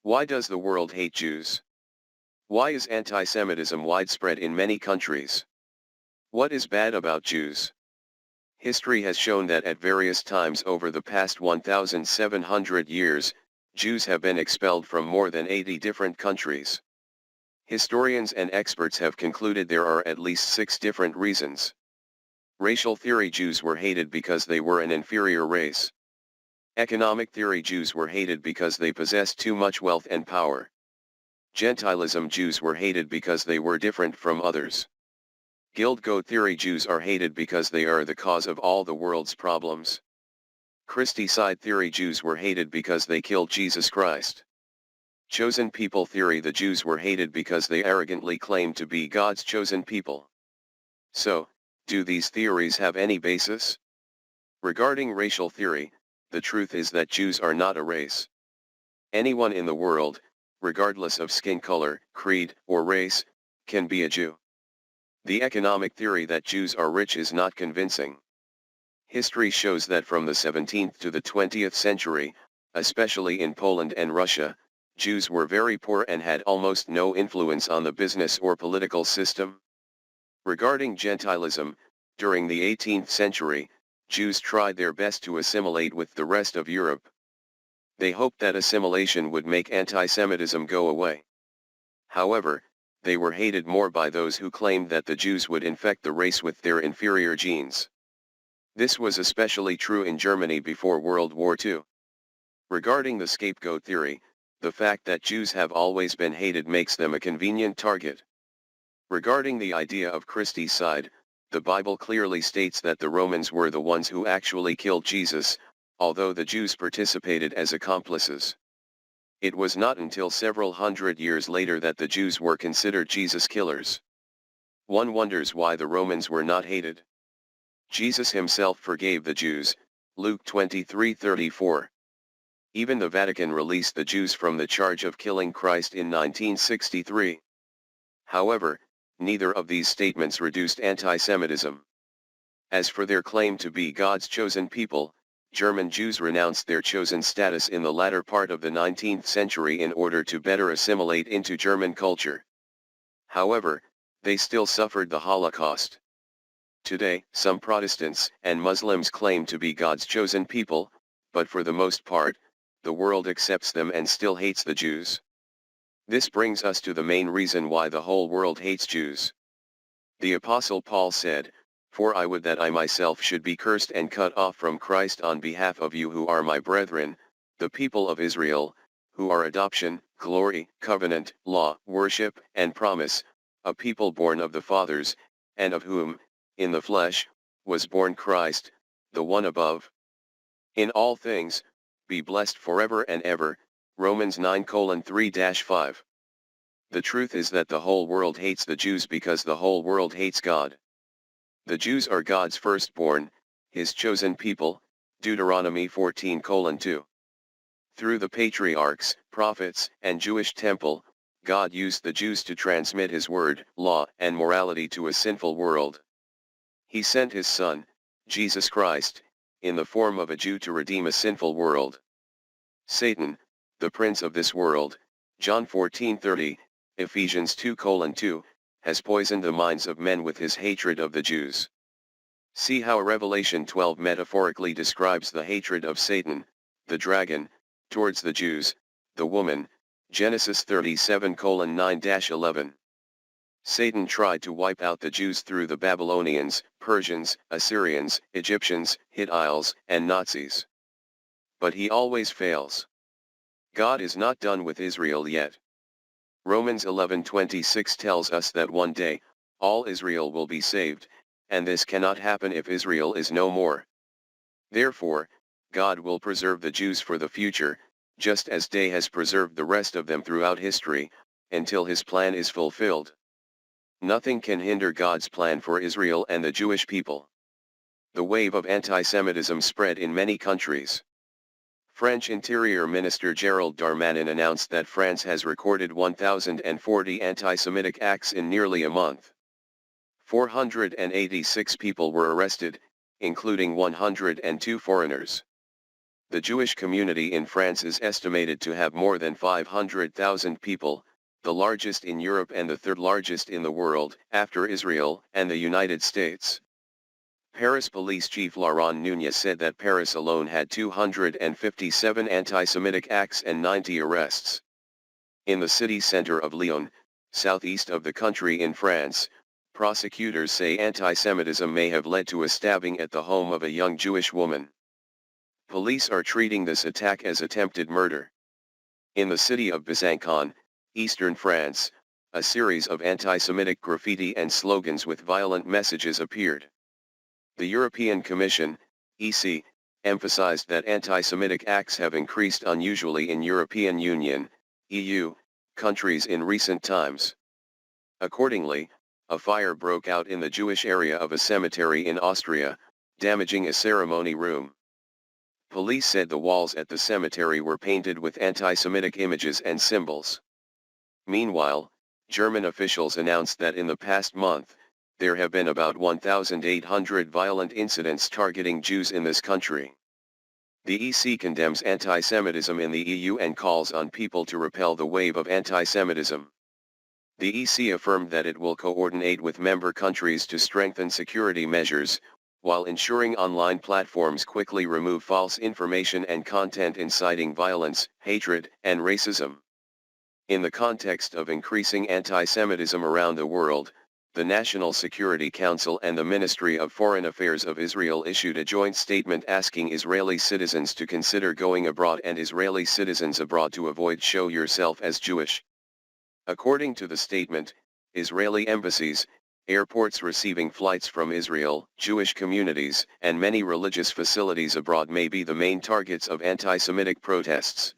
Why does the world hate Jews? Why is anti-Semitism widespread in many countries? What is bad about Jews? History has shown that at various times over the past 1,700 years, Jews have been expelled from more than 80 different countries. Historians and experts have concluded there are at least 6 different reasons. Racial theory: Jews were hated because they were an inferior race. Economic theory: Jews were hated because they possessed too much wealth and power. Gentileism: Jews were hated because they were different from others. Guild Code theory: Jews are hated because they are the cause of all the world's problems. Christicide theory: Jews were hated because they killed Jesus Christ. Chosen people theory: the Jews were hated because they arrogantly claimed to be God's chosen people. So, do these theories have any basis? Regarding racial theory, the truth is that Jews are not a race. Anyone in the world, regardless of skin color, creed, or race, can be a Jew. The economic theory that Jews are rich is not convincing. History shows that from the 17th to the 20th century, especially in Poland and Russia, Jews were very poor and had almost no influence on the business or political system. Regarding Gentileism, during the 18th century, Jews tried their best to assimilate with the rest of Europe. They hoped that assimilation would make anti-Semitism go away. However, they were hated more by those who claimed that the Jews would infect the race with their inferior genes. This was especially true in Germany before World War II. Regarding the scapegoat theory, the fact that Jews have always been hated makes them a convenient target. Regarding the idea of Christicide, the Bible clearly states that the Romans were the ones who actually killed Jesus, although the Jews participated as accomplices. It was not until several hundred years later that the Jews were considered Jesus killers. One wonders why the Romans were not hated. Jesus himself forgave the Jews, Luke 23:34. Even the Vatican released the Jews from the charge of killing Christ in 1963. However, neither of these statements reduced anti-Semitism. As for their claim to be God's chosen people, German Jews renounced their chosen status in the latter part of the 19th century in order to better assimilate into German culture. However, they still suffered the Holocaust. Today, some Protestants and Muslims claim to be God's chosen people, but for the most part, the world accepts them and still hates the Jews. This brings us to the main reason why the whole world hates Jews. The Apostle Paul said, "For I would that I myself should be cursed and cut off from Christ on behalf of you who are my brethren, the people of Israel, who are adoption, glory, covenant, law, worship, and promise, a people born of the fathers, and of whom, in the flesh, was born Christ, the one above. In all things, be blessed forever and ever." Romans 9:3-5. The truth is that the whole world hates the Jews because the whole world hates God. The Jews are God's firstborn, his chosen people, Deuteronomy 14:2. Through the patriarchs, prophets, and Jewish temple, God used the Jews to transmit his word, law, and morality to a sinful world. He sent his Son, Jesus Christ, in the form of a Jew to redeem a sinful world. Satan, the prince of this world, John 14:30, Ephesians 2:2, has poisoned the minds of men with his hatred of the Jews. See how Revelation 12 metaphorically describes the hatred of Satan, the dragon, towards the Jews, the woman, Genesis 37:9-11. Satan tried to wipe out the Jews through the Babylonians, Persians, Assyrians, Egyptians, Hittites, and Nazis. But he always fails. God is not done with Israel yet. Romans 11:26 tells us that one day, all Israel will be saved, and this cannot happen if Israel is no more. Therefore, God will preserve the Jews for the future, just as He has preserved the rest of them throughout history, until his plan is fulfilled. Nothing can hinder God's plan for Israel and the Jewish people. The wave of anti-Semitism spread in many countries. French Interior Minister Gerald Darmanin announced that France has recorded 1,040 anti-Semitic acts in nearly a month. 486 people were arrested, including 102 foreigners. The Jewish community in France is estimated to have more than 500,000 people, the largest in Europe and the third largest in the world, after Israel and the United States. Paris Police Chief Laurent Nunez said that Paris alone had 257 anti-Semitic acts and 90 arrests. In the city center of Lyon, southeast of the country in France, prosecutors say anti-Semitism may have led to a stabbing at the home of a young Jewish woman. Police are treating this attack as attempted murder. In the city of Besançon, eastern France, a series of anti-Semitic graffiti and slogans with violent messages appeared. The European Commission, EC, emphasized that anti-Semitic acts have increased unusually in European Union, EU, countries in recent times. Accordingly, a fire broke out in the Jewish area of a cemetery in Austria, damaging a ceremony room. Police said the walls at the cemetery were painted with anti-Semitic images and symbols. Meanwhile, German officials announced that in the past month, there have been about 1,800 violent incidents targeting Jews in this country. The EC condemns anti-Semitism in the EU and calls on people to repel the wave of anti-Semitism. The EC affirmed that it will coordinate with member countries to strengthen security measures, while ensuring online platforms quickly remove false information and content inciting violence, hatred, and racism. In the context of increasing anti-Semitism around the world, the National Security Council and the Ministry of Foreign Affairs of Israel issued a joint statement asking Israeli citizens to consider going abroad and Israeli citizens abroad to avoid "show yourself as Jewish." According to the statement, Israeli embassies, airports receiving flights from Israel, Jewish communities, and many religious facilities abroad may be the main targets of anti-Semitic protests.